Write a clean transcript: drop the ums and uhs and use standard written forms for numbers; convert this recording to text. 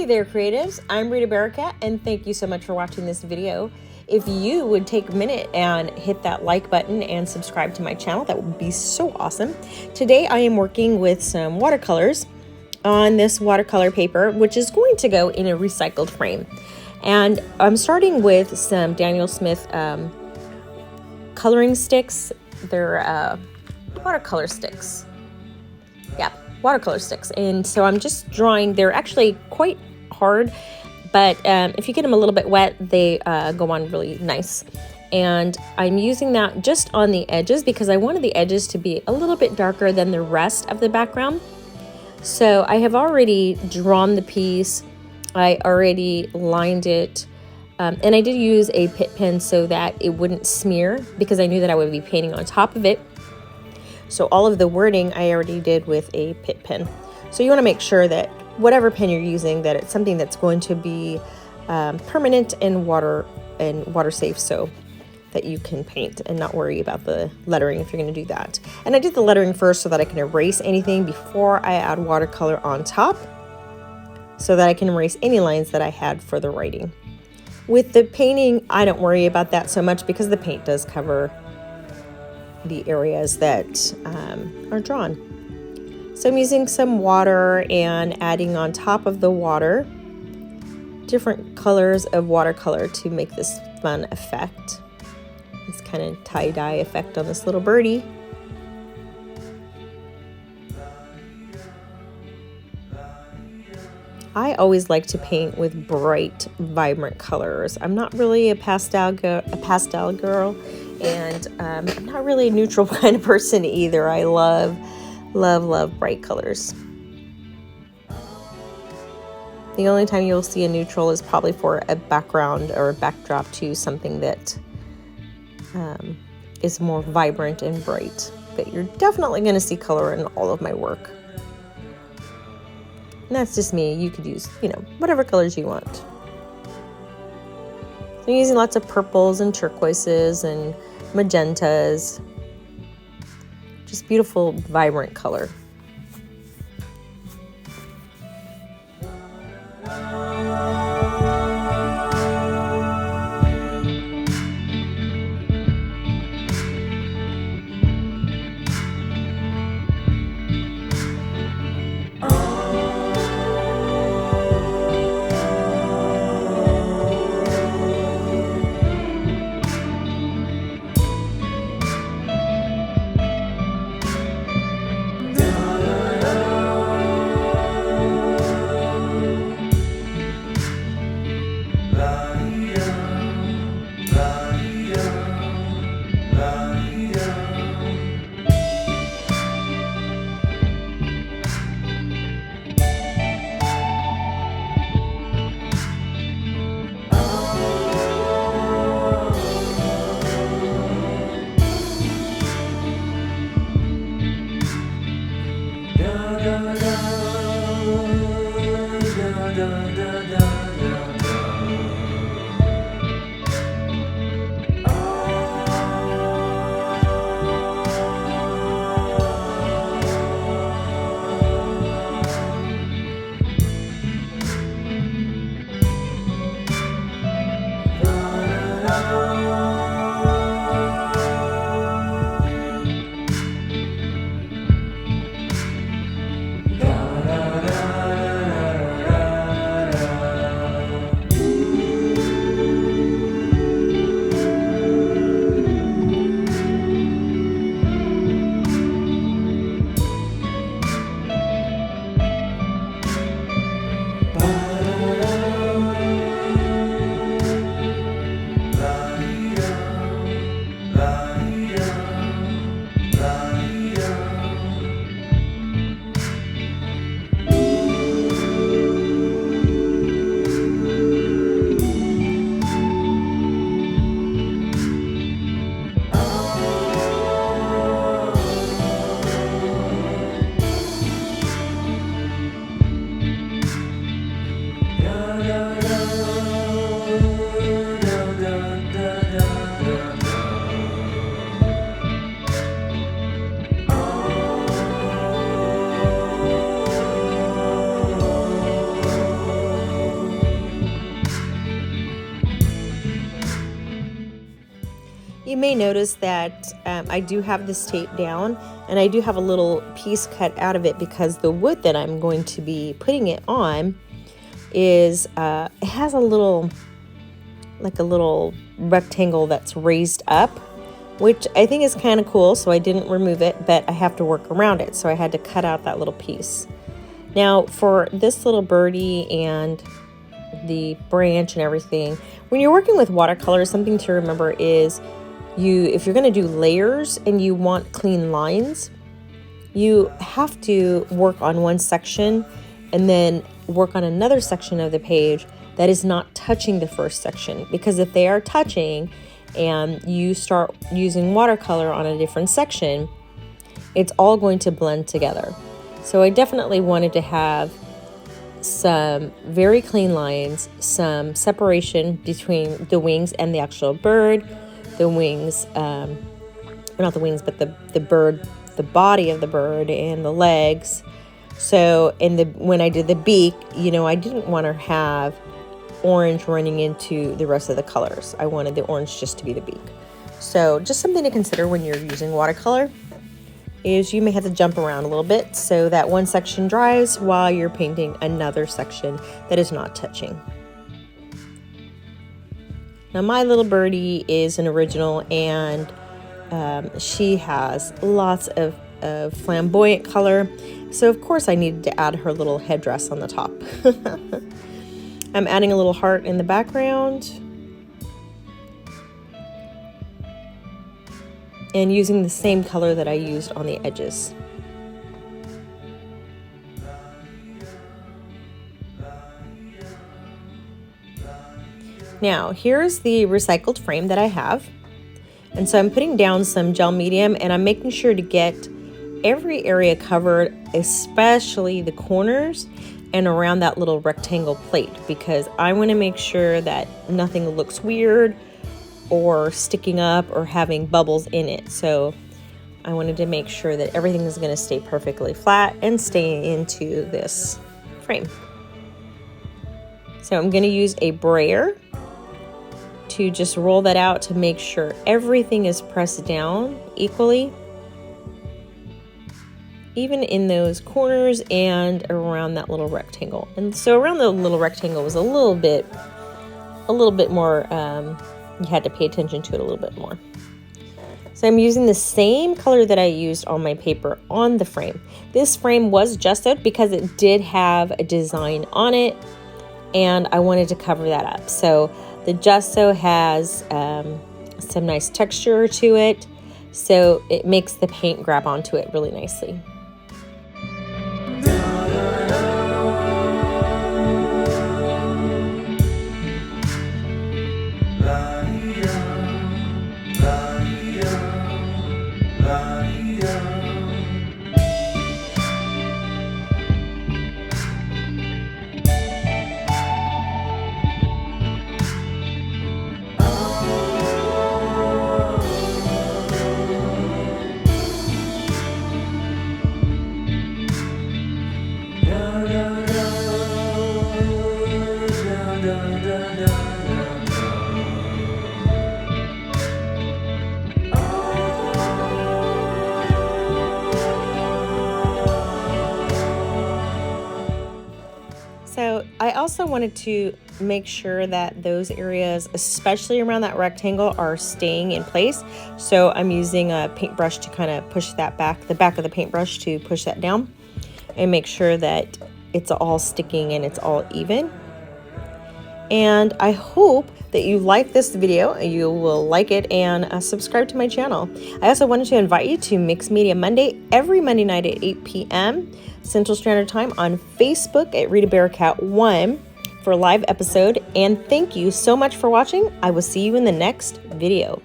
there, creatives. I'm Rita Barracat, and thank you so much for watching this video. If you would take a minute and hit that like button and subscribe to my channel, that would be so awesome. Today I am working with some watercolors on this watercolor paper, which is going to go in a recycled frame. And I'm starting with some Daniel Smith coloring sticks. They're watercolor sticks. Yeah, watercolor sticks. And so I'm just drawing. They're actually quite hard, but if you get them a little bit wet, they go on really nice. And I'm using that just on the edges because I wanted the edges to be a little bit darker than the rest of the background. So I have already drawn the piece. I already lined it. And I did use a pit pen so that it wouldn't smear because I knew that I would be painting on top of it. So all of the wording I already did with a pit pen. So you want to make sure that whatever pen you're using, that it's something that's going to be permanent and water safe, so that you can paint and not worry about the lettering if you're going to do that. And I did the lettering first so that I can erase anything before I add watercolor on top, so that I can erase any lines that I had for the writing. With the painting, I don't worry about that so much because the paint does cover the areas that are drawn. So I'm using some water and adding on top of the water different colors of watercolor to make this fun effect. This kind of tie-dye effect on this little birdie. I always like to paint with bright, vibrant colors. I'm not really a pastel girl, and I'm not really a neutral kind of person either. I love bright colors. The only time you'll see a neutral is probably for a background or a backdrop to something that is more vibrant and bright. But you're definitely going to see color in all of my work. And that's just me. You could use, whatever colors you want. So I'm using lots of purples and turquoises and magentas. Just beautiful, vibrant color. You may notice that I do have this tape down, and I do have a little piece cut out of it because the wood that I'm going to be putting it on is, it has a little rectangle that's raised up, which I think is kind of cool, so I didn't remove it, but I have to work around it, so I had to cut out that little piece. Now for this little birdie and the branch and everything, when you're working with watercolors, something to remember is if you're going to do layers and you want clean lines, you have to work on one section and then work on another section of the page that is not touching the first section, because if they are touching and you start using watercolor on a different section, it's all going to blend together. So I definitely wanted to have some very clean lines, some separation between the wings and the actual bird, the wings, not the wings, but the bird, the body of the bird and the legs. So when I did the beak, I didn't want to have orange running into the rest of the colors. I wanted the orange just to be the beak. So just something to consider when you're using watercolor is you may have to jump around a little bit so that one section dries while you're painting another section that is not touching. Now my little birdie is an original, and she has lots of flamboyant color, so of course I needed to add her little headdress on the top. I'm adding a little heart in the background and using the same color that I used on the edges. Now here's the recycled frame that I have, and so I'm putting down some gel medium, and I'm making sure to get every area covered, especially the corners and around that little rectangle plate, because I want to make sure that nothing looks weird or sticking up or having bubbles in it. So I wanted to make sure that everything is going to stay perfectly flat and stay into this frame. So I'm going to use a brayer to just roll that out to make sure everything is pressed down equally, even in those corners and around that little rectangle. And so around the little rectangle was a little bit more, you had to pay attention to it a little bit more. So I'm using the same color that I used on my paper on the frame. This frame was gessoed because it did have a design on it, and I wanted to cover that up. So the gesso has some nice texture to it, so it makes the paint grab onto it really nicely. So I also wanted to make sure that those areas, especially around that rectangle, are staying in place. So I'm using a paintbrush to kind of push that back, the back of the paintbrush to push that down and make sure that it's all sticking and it's all even. And I hope that you like this video, you will like it, and subscribe to my channel. I also wanted to invite you to Mixed Media Monday, every Monday night at 8 p.m. Central Standard Time on Facebook at Rita Bearcat 1 for a live episode. And thank you so much for watching. I will see you in the next video.